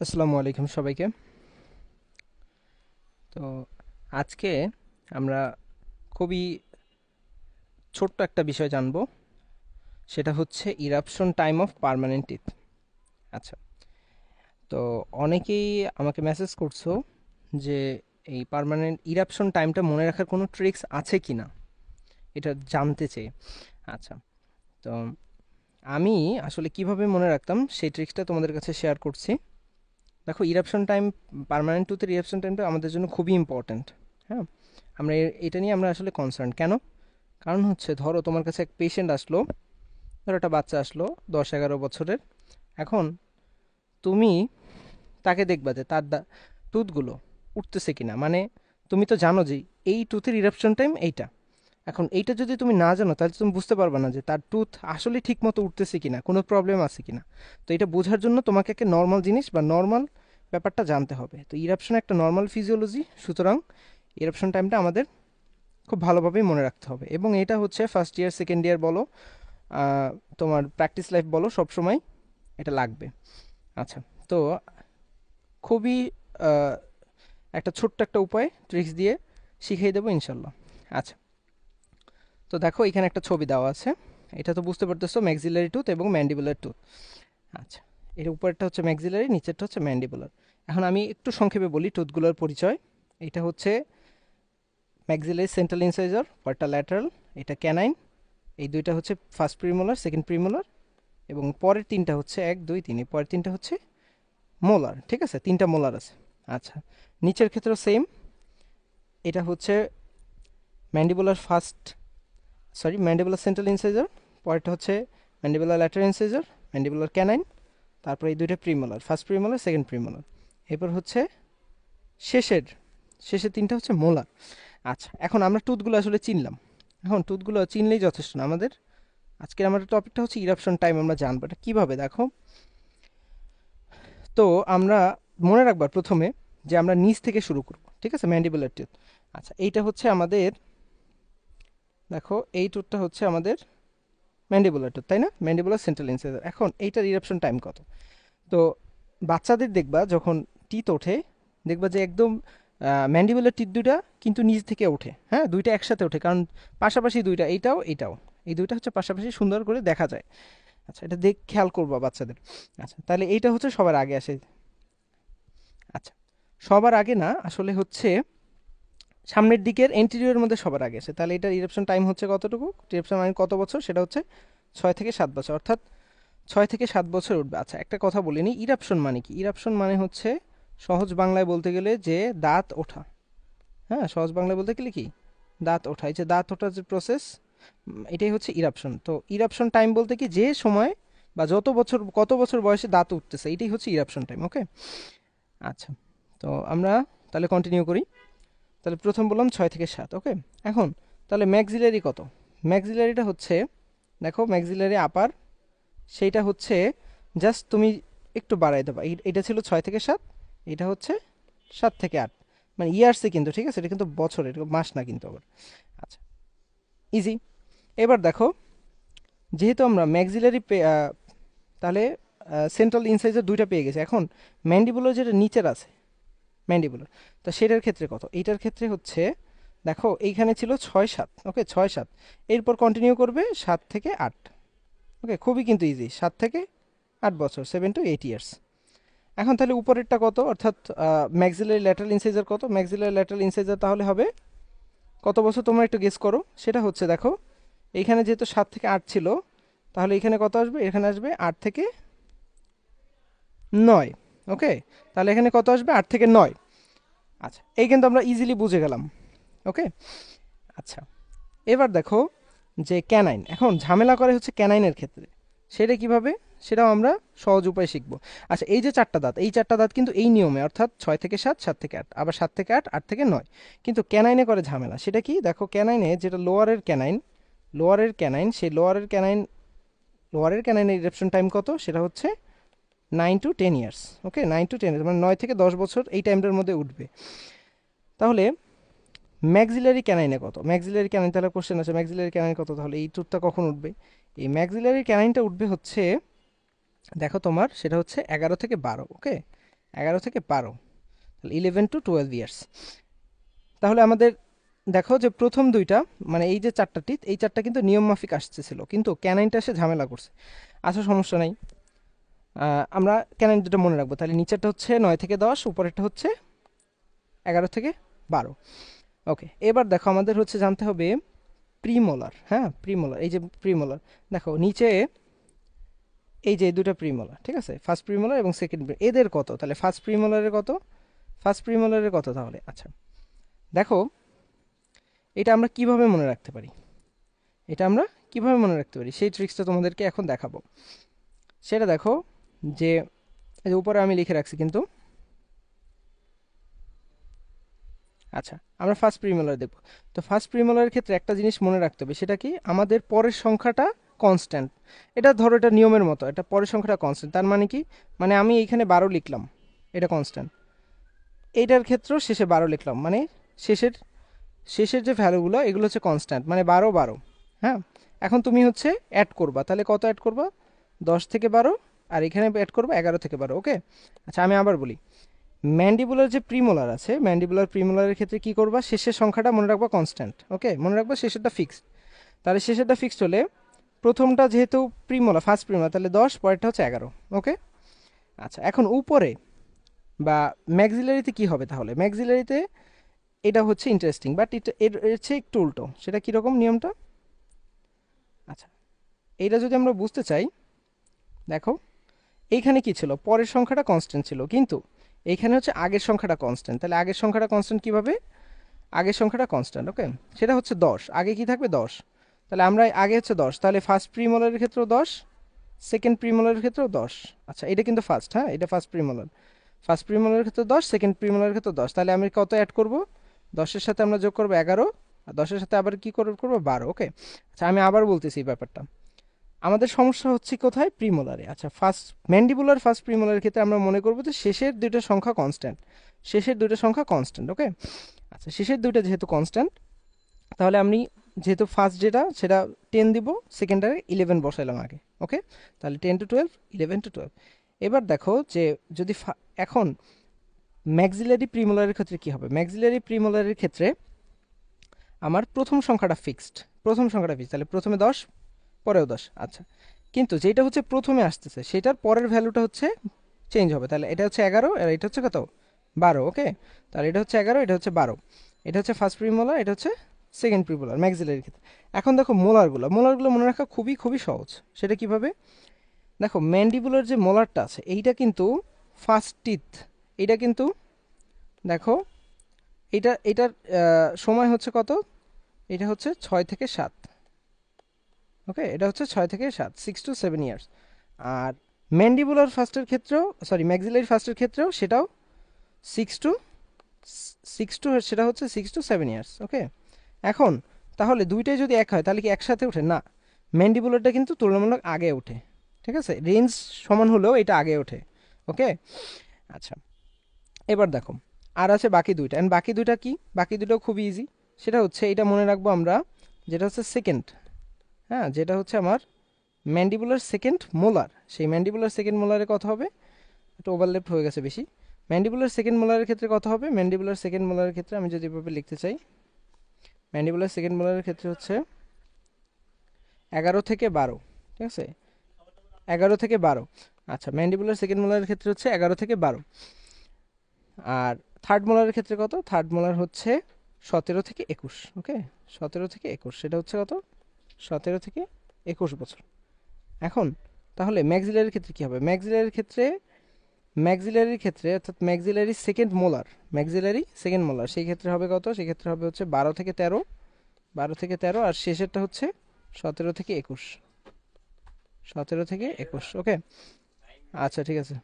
আসসালামু আলাইকুম সবাইকে। তো আজকে আমরা খুবই ছোট্ট একটা বিষয় জানবো, সেটা হচ্ছে eruption time of permanent teeth. আচ্ছা, তো অনেকেই আমাকে মেসেজ করছো যে এই পার্মানেন্ট ইরাপশন টাইমটা মনে রাখার কোনো ট্রিক্স আছে কি না, এটা জানতে চেয়ে। আচ্ছা, তো আমি আসলে কিভাবে মনে রাখতাম সেই ট্রিক্সটা তোমাদের কাছে শেয়ার করছি। দেখো, ইরাপশন টাইম, পার্মানেন্ট টুথের ইরাপশন টাইমটা আমাদের জন্য খুবই ইম্পর্ট্যান্ট। হ্যাঁ, আমরা এটা নিয়ে আমরা আসলে কনসার্ন কেন? কারণ হচ্ছে, ধরো তোমার কাছে এক পেশেন্ট আসলো, ধরো একটা বাচ্চা আসলো 10-11 বছরের। এখন তুমি তাকে দেখবা যে তার টুথগুলো উঠতেছে কিনা, মানে তুমি তো জানো যে এই টুথের ইরাপশন টাইম এইটা। এখন এইটা যদি তুমি না জানো, তাহলে তুমি বুঝতে পারবে না যে তার টুথ আসলে ঠিক মতো উঠতেছে কিনা, কোনো প্রবলেম আছে কিনা। তো এটা বোঝার জন্য তোমাকে একটা নর্মাল জিনিস বা নর্মাল ব্যাপারটা জানতে হবে। তো ইরাপশন একটা নর্মাল ফিজিওলজি, সুতরাং ইরাপশন টাইমটা আমাদের খুব ভালোভাবেই মনে রাখতে হবে। এবং এটা হচ্ছে ফার্স্ট ইয়ার, সেকেন্ড ইয়ার বলো, তোমার প্র্যাকটিস লাইফ বলো, সবসময় এটা লাগবে। আচ্ছা, তো খুবই আহ, একটা ছোট্ট একটা উপায় ট্রিক্স দিয়ে শিখিয়ে দেবো ইনশাল্লাহ। আচ্ছা, তো দেখো এখানে একটা ছবি দেওয়া আছে, এটা তো বুঝতে পারতেছো ম্যাক্সিলারি টুথ এবং ম্যান্ডিবুলার টুথ। আচ্ছা, এর উপরটা হচ্ছে ম্যাক্সিলারি, নিচেরটা হচ্ছে ম্যান্ডিবুলার। এখন আমি একটু সংক্ষেপে বলি টুথগুলোর পরিচয়। এটা হচ্ছে ম্যাক্সিলারি সেন্ট্রাল ইনসাইজার, পরটা ল্যাটারাল, এটা ক্যানাইন। এই দুইটা হচ্ছে ফার্স্ট প্রিমোলার, সেকেন্ড প্রিমোলার, এবং পরের তিনটা হচ্ছে 1 2 3, এই পরের তিনটা হচ্ছে মোলার। ঠিক আছে, তিনটা মোলার আছে। আচ্ছা, নিচের ক্ষেত্রেও সেম। এটা হচ্ছে mandibular first, sorry, mandibular central incisor, পরেরটা হচ্ছে mandibular lateral incisor, mandibular canine, তারপরে এই দুইটা premolar, first premolar, second premolar. এরপর হচ্ছে শেষের শেষের তিনটা হচ্ছে মোলার। আচ্ছা, এখন আমরা টুথগুলো আসলে চিনলাম। এখন টুথগুলো চিনলেই যথেষ্ট না আমাদের। আজকের আমাদের টপিকটা হচ্ছে ইরাপশন টাইম আমরা জানবো এটা কিভাবে। দেখো, তো আমরা মনে রাখবার প্রথমে যে আমরা নিচ থেকে শুরু করব, ঠিক আছে, ম্যান্ডিবুলার টিউথ। আচ্ছা, এইটা হচ্ছে আমাদের, দেখো এই টুথটা হচ্ছে আমাদের ম্যান্ডিবুলার টুথ, তাই না? Mandibular central incisor. এখন এইটার ইরাপশন টাইম কত? তো বাচ্চাদের দেখবা যখন টিথ ওঠে, দেখবা যে একদম ম্যান্ডিবুলার টিথ দুইটা কিন্তু নিচ থেকে ওঠে। হ্যাঁ, দুইটা একসাথে ওঠে, কারণ পাশাপাশি দুইটা, এইটাও এইটাও, এই দুইটা হচ্ছে পাশাপাশি সুন্দর করে দেখা যায়। আচ্ছা, এটা দেখ, খেয়াল করবা বাচ্চাদের। আচ্ছা, তাহলে এইটা হচ্ছে সবার আগে আসে। আচ্ছা, সবার আগে না, আসলে হচ্ছে সামনের দিকের এন্টিরিয়র মধ্যে সবার আগে আসে। তাহলে এটার ইরাপশন টাইম হচ্ছে কতটুকু, ইরাপশন মানে কত বছর, সেটা হচ্ছে 6 থেকে 7 বছর, অর্থাৎ 6 থেকে 7 বছর উঠবে। আচ্ছা, একটা কথা বলিনি, ইরাপশন মানে কি? ইরাপশন মানে হচ্ছে, সহজ বাংলায় বলতে গেলে, যে দাঁত ওঠা। হ্যাঁ, সহজ বাংলায় বলতে গেলে কি, দাঁত ওঠা। এই যে দাঁত ওঠার যে প্রসেস, এটাই হচ্ছে ইরাপশন। তো ইরাপশন টাইম বলতে কি, যে সময় বা যত বছর, কত বছর বয়সে দাঁত উঠতেছে, এটাই হচ্ছে ইরাপশন টাইম। ওকে, আচ্ছা, তো আমরা তাহলে কন্টিনিউ করি। তাহলে প্রথম বললাম 6 থেকে 7। ওকে, এখন তাহলে ম্যাক্সিলারি কত? ম্যাক্সিলারিটা হচ্ছে, দেখো ম্যাক্সিলারি আপার, সেইটা হচ্ছে জাস্ট তুমি একটু বাড়াই দেবা। এটা ছিল 6 থেকে 7, এটা হচ্ছে 7 থেকে 8, মানে ইয়ার্সে কিন্তু, ঠিক আছে, এটা কিন্তু বছরে, এটা মাস না কিন্তু আবার। আচ্ছা, ইজি। এবার দেখো, যেহেতু আমরা ম্যাক্সিলারি তাহলে সেন্ট্রাল ইনসাইজার দুইটা পেয়ে গেছে। এখন ম্যান্ডিবুলার যেটা নিচের আছে, ম্যান্ডিবুলার, তো সেটার ক্ষেত্রে কত? এইটার ক্ষেত্রে হচ্ছে, দেখো এইখানে ছিল 6 7, ওকে, 6 7, এরপর কন্টিনিউ করবে 7 থেকে 8। ওকে, খুবই কিন্তু ইজি, 7 থেকে 8 বছর, 7 to 8 ইয়ার্স। এখন তাহলে উপরেরটা কত, অর্থাৎ ম্যাক্সিলারি ল্যাটারাল ইনসাইজার কত? ম্যাক্সিলারি ল্যাটারাল ইনসাইজার তাহলে হবে কত বছর, তোমরা একটু গেস করো। সেটা হচ্ছে, দেখো এইখানে যেহেতু 7 থেকে 8 ছিল, তাহলে এখানে কত আসবে? এখানে আসবে 8 থেকে 9। ওকে, তাহলে এখানে কত আসবে? 8 থেকে 9। আচ্ছা, এই কিন্তু আমরা ইজিলি বুঝে গেলাম। ওকে, আচ্ছা, এবার দেখো যে ক্যানাইন, এখন ঝামেলা করে হচ্ছে ক্যানাইনের ক্ষেত্রে। সেটা কিভাবে, সেটাও আমরা সহজ উপায় শিখব। আচ্ছা, এই যে চারটা দাঁত, এই চারটা দাঁত কিন্তু এই নিয়মে, অর্থাৎ 6 থেকে 7, 7 থেকে 8, আবার 7 থেকে 8, 8 থেকে 9। কিন্তু ক্যানাইনে করে ঝামেলা, সেটা কি? দেখো ক্যানাইনে, যেটা লোয়ারের ক্যানাইন, লোয়ারের ক্যানাইন, সেই লোয়ারের ক্যানাইন, লোয়ারের ক্যানাইনের ইরেপশন টাইম কত? সেটা হচ্ছে 9 to 10 ইয়ার্স। ওকে, 9 to 10, মানে 9 থেকে 10 বছর, এই টাইমটার মধ্যে উঠবে। তাহলে ম্যাক্সিলারি ক্যানাইনে কত? ম্যাক্সিলারি ক্যানাইন, তাহলে কোশ্চেন আছে ম্যাক্সিলারি ক্যানাইন কত, তাহলে এই টুথটা কখন উঠবে? এই ম্যাক্সিলারি ক্যানাইনটা উঠবে হচ্ছে, দেখো তোমার সেটা হচ্ছে 11 থেকে 12। ওকে, 11 থেকে 12, তাহলে 11 to 12 ইয়ার্স। তাহলে আমাদের দেখো যে প্রথম দুইটা মানে এই যে চারটা টিথ, এই চারটা কিন্তু নিয়ম মাফিক আসতেছিল, কিন্তু ক্যানাইনটা এসে ঝামেলা করছে। আচ্ছা সমস্যা নাই, আমরা ক্যানাইন দুটো মনে রাখবো। তাহলে নিচেরটা হচ্ছে 9 থেকে 10, উপরেরটা হচ্ছে 11 থেকে 12। ওকে, এবার দেখো আমাদের হচ্ছে জানতে হবে প্রিমোলার। হ্যাঁ প্রিমোলার, এই যে প্রিমোলার দেখো নিচে, এই যে দুটো প্রিমোলার, ঠিক আছে, ফার্স্ট প্রিমোলার এবং সেকেন্ড, এদের কত? তাহলে ফার্স্ট প্রিমোলারের কত, ফার্স্ট প্রিমোলারের কত তাহলে? আচ্ছা দেখো এটা আমরা কিভাবে মনে রাখতে পারি, এটা আমরা কিভাবে মনে রাখতে পারি সেই ট্রিক্সটা তোমাদেরকে এখন দেখাবো। সেটা দেখো যে এই যে উপরে আমি লিখে রাখছি কিন্তু। আচ্ছা আমরা ফার্স্ট প্রিমোলার দেখব। তো ফার্স্ট প্রিমোলারের ক্ষেত্রে একটা জিনিস মনে রাখতে হবে, সেটা কি, আমাদের পরের সংখ্যাটা কনস্ট্যান্ট। এটা ধরো এটা নিয়মের মতো, এটা পরের সংখ্যাটা কনস্ট্যান্ট, তার মানে কি, মানে আমি এইখানে 12 লিখলাম, এটা কনস্ট্যান্ট। এইটার ক্ষেত্রেও শেষে 12 লিখলাম, মানে শেষের শেষের যে ভ্যালুগুলো এগুলো হচ্ছে কনস্ট্যান্ট, মানে 12 12। হ্যাঁ, এখন তুমি হচ্ছে অ্যাড করবা, তাহলে কত অ্যাড করবা? 10 থেকে 12, আর এখানে অ্যাড করবা 11 থেকে 12। ওকে, আচ্ছা আমি আবার বলি, ম্যান্ডিবুলার যে প্রিমোলার আছে, ম্যান্ডিবুলার প্রিমোলারের ক্ষেত্রে কি করবা, শেষের সংখ্যাটা মনে রাখবা কনস্ট্যান্ট। ওকে, মনে রাখবা শেষেরটা ফিক্সড। তাহলে শেষেরটা ফিক্সড হলে প্রথমটা যেহেতু প্রিমোলার, ফার্স্ট প্রিমোলার, তাহলে 10, পরেরটা হচ্ছে 11। ওকে, আচ্ছা এখন উপরে বা ম্যাক্সিলারিতে কি হবে? তাহলে ম্যাক্সিলারিতে এটা হচ্ছে ইন্টারেস্টিং, বাট এটা এর হচ্ছে একটু উল্টো। সেটা কীরকম নিয়মটা? আচ্ছা এইটা যদি আমরা বুঝতে চাই, দেখো এইখানে কি ছিল, পরের সংখ্যাটা কনস্ট্যান্ট ছিল, কিন্তু এইখানে হচ্ছে আগের সংখ্যাটা কনস্ট্যান্ট। তাহলে আগের সংখ্যাটা কনস্ট্যান্ট কীভাবে? আগের সংখ্যাটা কনস্ট্যান্ট, ওকে, সেটা হচ্ছে 10, আগে কি থাকবে? 10। তাহলে আমরা আগে হচ্ছে 10, তাহলে ফার্স্ট প্রিমোলারের ক্ষেত্রেও 10, সেকেন্ড প্রিমোলারের ক্ষেত্রেও 10। আচ্ছা এটা কিন্তু ফার্স্ট, হ্যাঁ এটা ফার্স্ট প্রিমোলার, ফার্স্ট প্রিমোলারের ক্ষেত্রে 10, সেকেন্ড প্রিমোলারের ক্ষেত্রে 10। তাহলে আমি কত অ্যাড করব? 10-এর সাথে আমরা যোগ করবো 11, আর 10-এর সাথে আবার কি করবো 12। ওকে, আচ্ছা আমি আবার বলতেছি এই ব্যাপারটা, আমাদের সমস্যা হচ্ছে কোথায়? প্রিমোলারে। আচ্ছা ফার্স্ট ম্যান্ডিবুলার ফার্স্ট প্রিমোলারের ক্ষেত্রে আমরা মনে করবো যে শেষের দুইটা সংখ্যা কনস্ট্যান্ট, শেষের দুইটা সংখ্যা কনস্ট্যান্ট। ওকে, আচ্ছা শেষের দুইটা যেহেতু কনস্ট্যান্ট, তাহলে আমি যেহেতু ফার্স্ট যেটা সেটা 10 দিব, সেকেন্ডারে 11 বসাইলাম আগে। ওকে, তাহলে 10 to 12, 11 to 12। এবার দেখো যে যদি এখন ম্যাক্সিলারি প্রিমোলারের ক্ষেত্রে কি হবে? ম্যাক্সিলারি প্রিমোলারের ক্ষেত্রে আমার প্রথম সংখ্যাটা ফিক্সড, প্রথম সংখ্যাটা ফিক্সড, তাহলে প্রথমে 10, পরেও 10। আচ্ছা কিন্তু যেটা হচ্ছে প্রথমে আসতেছে সেটার পরের ভ্যালুটা হচ্ছে চেঞ্জ হবে, তাহলে এটা হচ্ছে 11 আর এটা হচ্ছে কত? 12। ওকে, তাহলে এটা হচ্ছে 11, এটা হচ্ছে 12, এটা হচ্ছে ফার্স্ট প্রিমোলার, এটা হচ্ছে সেকেন্ড প্রিমোলার ম্যাক্সিলারির ক্ষেত্রে। এখন দেখো মোলারগুলো মনে রাখা খুবই খুবই সহজ। সেটা কিভাবে? দেখো ম্যান্ডিবুলার যে মোলারটা আছে এইটা কিন্তু ফার্স্ট টিথ, এইটা কিন্তু দেখো এটার সময় হচ্ছে কত? এটা হচ্ছে 6 থেকে 7। ওকে, এটা হচ্ছে 6 থেকে 7, 6 to 7 ইয়ার্স। আর ম্যান্ডিবুলার ফার্স্টের ক্ষেত্রেও, সরি ম্যাক্সিলারি ফার্স্টের ক্ষেত্রেও সেটাও 6 টু সেটা হচ্ছে 6 to 7 ইয়ার্স। ওকে, এখন তাহলে দুইটাই যদি এক হয় তাহলে কি একসাথে ওঠে? না, ম্যান্ডিবুলারটা কিন্তু তুলনামূলক আগে ওঠে। ঠিক আছে, রেঞ্জ সমান হলেও এটা আগে ওঠে। ওকে, আচ্ছা এবার দেখো আর আছে বাকি দুইটা, এন্ড বাকি দুইটা কি? বাকি দুটো খুবই ইজি, সেটা হচ্ছে এটা মনে রাখবো আমরা, যেটা হচ্ছে সেকেন্ড, হ্যাঁ যেটা হচ্ছে আমার ম্যান্ডিবুলার সেকেন্ড মোলার। সেই ম্যান্ডিবুলার সেকেন্ড মোলারের কথা হবে, একটু ওভারল্যাপ হয়ে গেছে বেশি। ম্যান্ডিবুলার সেকেন্ড মোলারের ক্ষেত্রে কথা হবে, ম্যান্ডিবুলার সেকেন্ড মোলারের ক্ষেত্রে আমি যদি এভাবে লিখতে চাই, ম্যান্ডিবুলার সেকেন্ড মোলারের ক্ষেত্রে হচ্ছে 11 থেকে 12। ঠিক আছে, 11 থেকে 12। আচ্ছা ম্যান্ডিবুলার সেকেন্ড মোলারের ক্ষেত্রে হচ্ছে 11 থেকে 12। আর থার্ড মোলারের ক্ষেত্রে কত? থার্ড মোলার হচ্ছে 17 থেকে 21। ওকে, 17 থেকে 21, সেটা হচ্ছে কত? 17 থেকে 21 বছর। এখন তাহলে ম্যাক্সিলারির ক্ষেত্রে কি হবে? ম্যাক্সিলারির ক্ষেত্রে অর্থাৎ maxillary second molar, maxillary second molar সেই ক্ষেত্রে হবে কত? সেই ক্ষেত্রে হবে হচ্ছে 12 থেকে 13, 12 থেকে 13, আর শেষেরটা হচ্ছে 17 থেকে 21, 17 থেকে 21। ওকে, আচ্ছা ঠিক আছে।